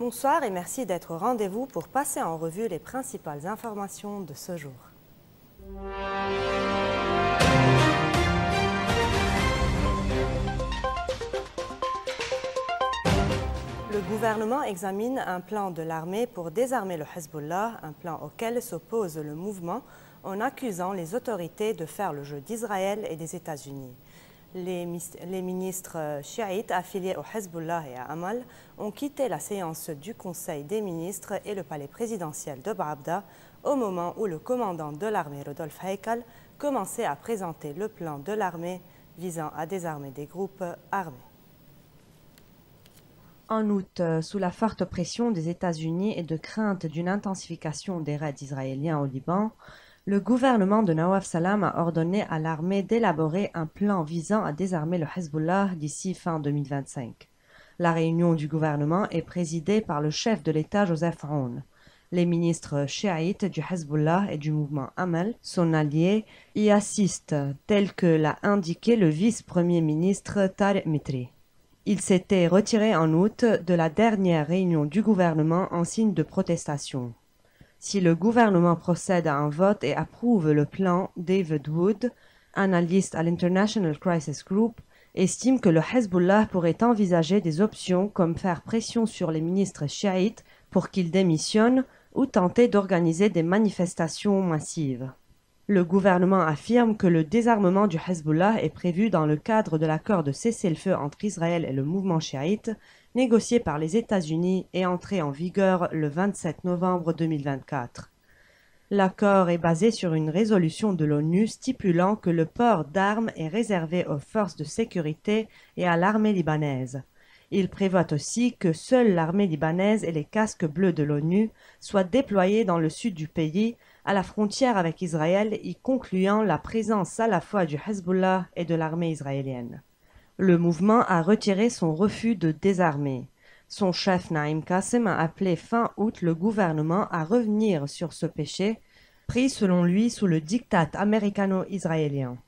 Bonsoir et merci d'être au rendez-vous pour passer en revue les principales informations de ce jour. Le gouvernement examine un plan de l'armée pour désarmer le Hezbollah, un plan auquel s'oppose le mouvement en accusant les autorités de faire le jeu d'Israël et des États-Unis. Les ministres chiites affiliés au Hezbollah et à Amal ont quitté la séance du Conseil des ministres et le palais présidentiel de Baabda au moment où le commandant de l'armée, Rodolphe Haikal, commençait à présenter le plan de l'armée visant à désarmer des groupes armés. En août, sous la forte pression des États-Unis et de crainte d'une intensification des raids israéliens au Liban, le gouvernement de Nawaf Salam a ordonné à l'armée d'élaborer un plan visant à désarmer le Hezbollah d'ici fin 2025. La réunion du gouvernement est présidée par le chef de l'État Joseph Aoun. Les ministres chiites du Hezbollah et du mouvement Amal, son allié, y assistent, tel que l'a indiqué le vice-premier ministre Tariq Mitri. Il s'était retiré en août de la dernière réunion du gouvernement en signe de protestation. Si le gouvernement procède à un vote et approuve le plan, David Wood, analyste à l'International Crisis Group, estime que le Hezbollah pourrait envisager des options comme faire pression sur les ministres chiites pour qu'ils démissionnent ou tenter d'organiser des manifestations massives. Le gouvernement affirme que le désarmement du Hezbollah est prévu dans le cadre de l'accord de cessez-le-feu entre Israël et le mouvement chiite, négocié par les États-Unis et entré en vigueur le 27 novembre 2024. L'accord est basé sur une résolution de l'ONU stipulant que le port d'armes est réservé aux forces de sécurité et à l'armée libanaise. Il prévoit aussi que seule l'armée libanaise et les casques bleus de l'ONU soient déployés dans le sud du pays, à la frontière avec Israël, y concluant la présence à la fois du Hezbollah et de l'armée israélienne. Le mouvement a retiré son refus de désarmer. Son chef Naïm Qassem a appelé fin août le gouvernement à revenir sur ce péché, pris selon lui sous le diktat américano-israélien.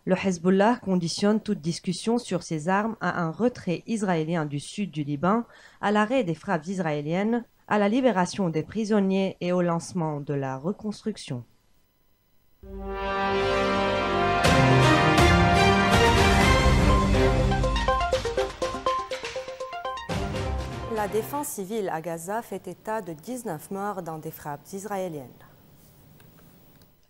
Le Hezbollah conditionne toute discussion sur ses armes à un retrait israélien du sud du Liban, à l'arrêt des frappes israéliennes, à la libération des prisonniers et au lancement de la reconstruction. La défense civile à Gaza fait état de 19 morts dans des frappes israéliennes.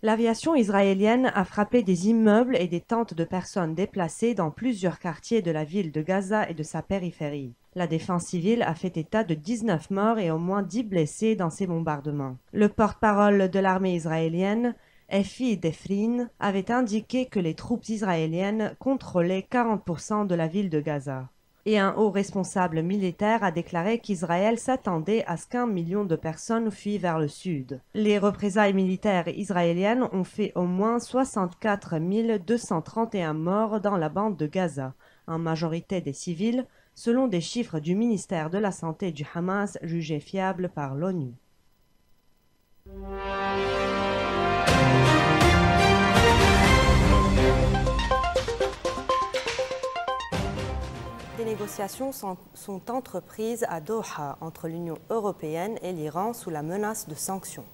L'aviation israélienne a frappé des immeubles et des tentes de personnes déplacées dans plusieurs quartiers de la ville de Gaza et de sa périphérie. La défense civile a fait état de 19 morts et au moins 10 blessés dans ces bombardements. Le porte-parole de l'armée israélienne, Efi Defrin, avait indiqué que les troupes israéliennes contrôlaient 40% de la ville de Gaza. Et un haut responsable militaire a déclaré qu'Israël s'attendait à ce qu'1 million de personnes fuient vers le sud. Les représailles militaires israéliennes ont fait au moins 64 231 morts dans la bande de Gaza, en majorité des civils, selon des chiffres du ministère de la Santé du Hamas jugés fiables par l'ONU. Des négociations sont entreprises à Doha entre l'Union européenne et l'Iran sous la menace de sanctions.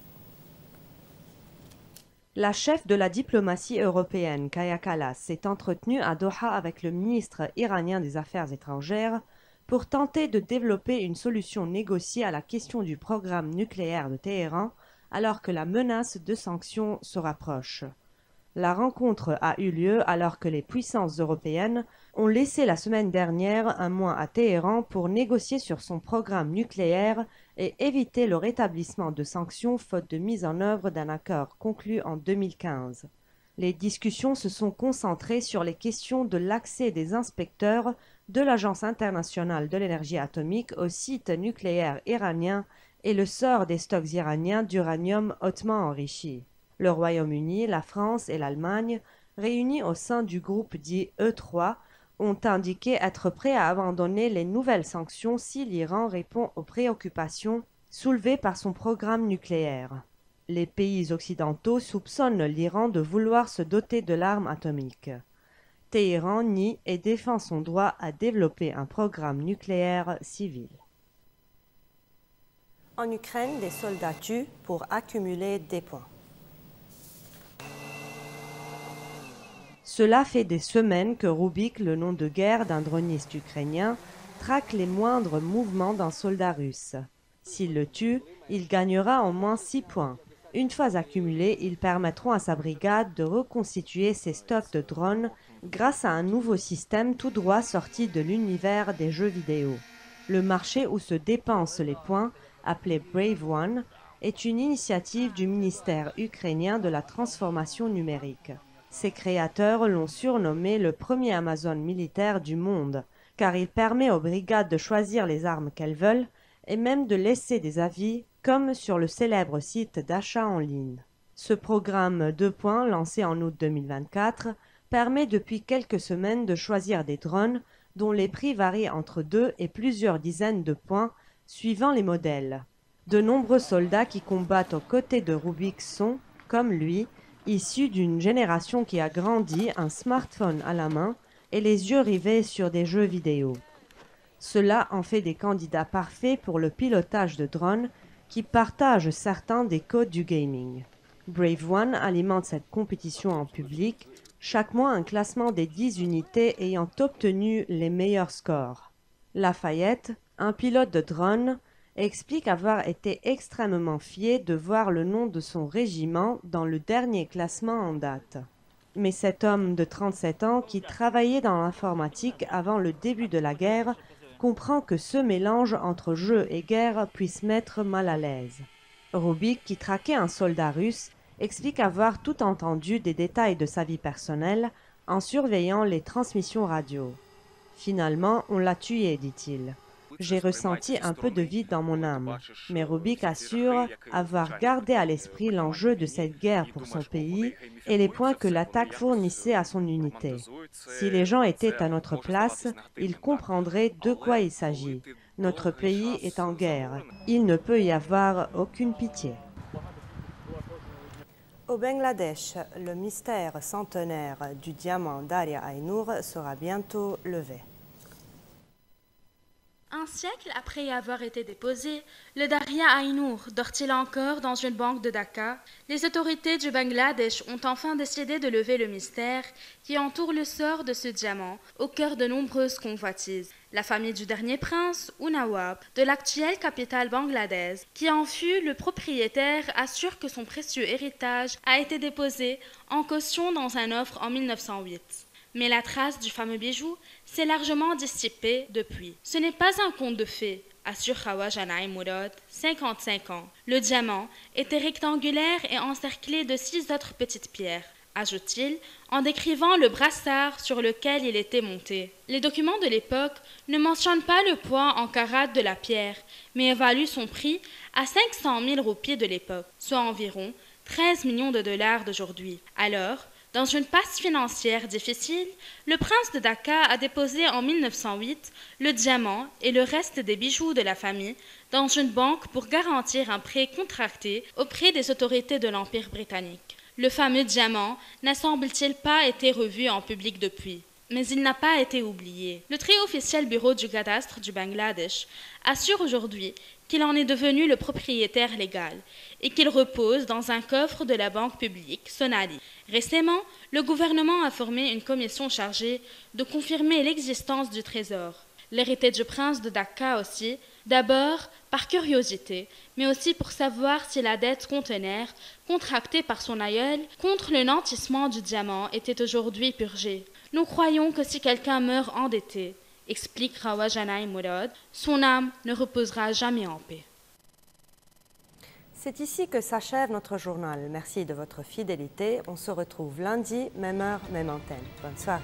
La chef de la diplomatie européenne, Kaja Kallas, s'est entretenue à Doha avec le ministre iranien des Affaires étrangères pour tenter de développer une solution négociée à la question du programme nucléaire de Téhéran alors que la menace de sanctions se rapproche. La rencontre a eu lieu alors que les puissances européennes ont laissé la semaine dernière un mois à Téhéran pour négocier sur son programme nucléaire et éviter le rétablissement de sanctions faute de mise en œuvre d'un accord conclu en 2015. Les discussions se sont concentrées sur les questions de l'accès des inspecteurs de l'Agence internationale de l'énergie atomique au site nucléaire iranien et le sort des stocks iraniens d'uranium hautement enrichi. Le Royaume-Uni, la France et l'Allemagne, réunis au sein du groupe dit E3, ont indiqué être prêts à abandonner les nouvelles sanctions si l'Iran répond aux préoccupations soulevées par son programme nucléaire. Les pays occidentaux soupçonnent l'Iran de vouloir se doter de l'arme atomique. Téhéran nie et défend son droit à développer un programme nucléaire civil. En Ukraine, des soldats tuent pour accumuler des points. Cela fait des semaines que Rubik, le nom de guerre d'un droniste ukrainien, traque les moindres mouvements d'un soldat russe. S'il le tue, il gagnera au moins 6 points. Une fois accumulés, ils permettront à sa brigade de reconstituer ses stocks de drones grâce à un nouveau système tout droit sorti de l'univers des jeux vidéo. Le marché où se dépensent les points, appelé Brave One, est une initiative du ministère ukrainien de la transformation numérique. Ses créateurs l'ont surnommé le premier Amazon militaire du monde, car il permet aux brigades de choisir les armes qu'elles veulent et même de laisser des avis, comme sur le célèbre site d'achat en ligne. Ce programme 2 points, lancé en août 2024, permet depuis quelques semaines de choisir des drones dont les prix varient entre 2 et plusieurs dizaines de points, suivant les modèles. De nombreux soldats qui combattent aux côtés de Rubik sont, comme lui, issus d'une génération qui a grandi un smartphone à la main et les yeux rivés sur des jeux vidéo. Cela en fait des candidats parfaits pour le pilotage de drones qui partagent certains des codes du gaming. Brave One alimente cette compétition en public, chaque mois un classement des 10 unités ayant obtenu les meilleurs scores. Lafayette, un pilote de drone, explique avoir été extrêmement fier de voir le nom de son régiment dans le dernier classement en date. Mais cet homme de 37 ans qui travaillait dans l'informatique avant le début de la guerre comprend que ce mélange entre jeu et guerre puisse mettre mal à l'aise. Rubik, qui traquait un soldat russe, explique avoir tout entendu des détails de sa vie personnelle en surveillant les transmissions radio. Finalement, on l'a tué, dit-il. J'ai ressenti un peu de vide dans mon âme, mais Rubik assure avoir gardé à l'esprit l'enjeu de cette guerre pour son pays et les points que l'attaque fournissait à son unité. Si les gens étaient à notre place, ils comprendraient de quoi il s'agit. Notre pays est en guerre. Il ne peut y avoir aucune pitié. Au Bangladesh, le mystère centenaire du diamant Darya Aynur sera bientôt levé. Un siècle après y avoir été déposé, le Darya Aynur dort-il encore dans une banque de Dacca? Les autorités du Bangladesh ont enfin décidé de lever le mystère qui entoure le sort de ce diamant, au cœur de nombreuses convoitises. La famille du dernier prince, ou Nawab, de l'actuelle capitale bangladaise, qui en fut le propriétaire, assure que son précieux héritage a été déposé en caution dans un offre en 1908. Mais la trace du fameux bijou s'est largement dissipée depuis. Ce n'est pas un conte de fées, assure Khawa Janai Mourad, 55 ans. Le diamant était rectangulaire et encerclé de 6 autres petites pierres, ajoute-t-il, en décrivant le brassard sur lequel il était monté. Les documents de l'époque ne mentionnent pas le poids en carats de la pierre, mais évaluent son prix à 500 000 roupies de l'époque, soit environ 13 millions de dollars d'aujourd'hui. Alors, dans une passe financière difficile, le prince de Dacca a déposé en 1908 le diamant et le reste des bijoux de la famille dans une banque pour garantir un prêt contracté auprès des autorités de l'Empire britannique. Le fameux diamant n'a semble-t-il pas été revu en public depuis, mais il n'a pas été oublié. Le très officiel bureau du cadastre du Bangladesh assure aujourd'hui qu'il en est devenu le propriétaire légal et qu'il repose dans un coffre de la banque publique Sonali. Récemment, le gouvernement a formé une commission chargée de confirmer l'existence du trésor. L'héritier du prince de Dacca aussi, d'abord par curiosité, mais aussi pour savoir si la dette contenaire contractée par son aïeul contre le nantissement du diamant était aujourd'hui purgée. Nous croyons que si quelqu'un meurt endetté, explique Khawa Janai Mourad, son âme ne reposera jamais en paix. C'est ici que s'achève notre journal. Merci de votre fidélité. On se retrouve lundi, même heure, même antenne. Bonne soirée.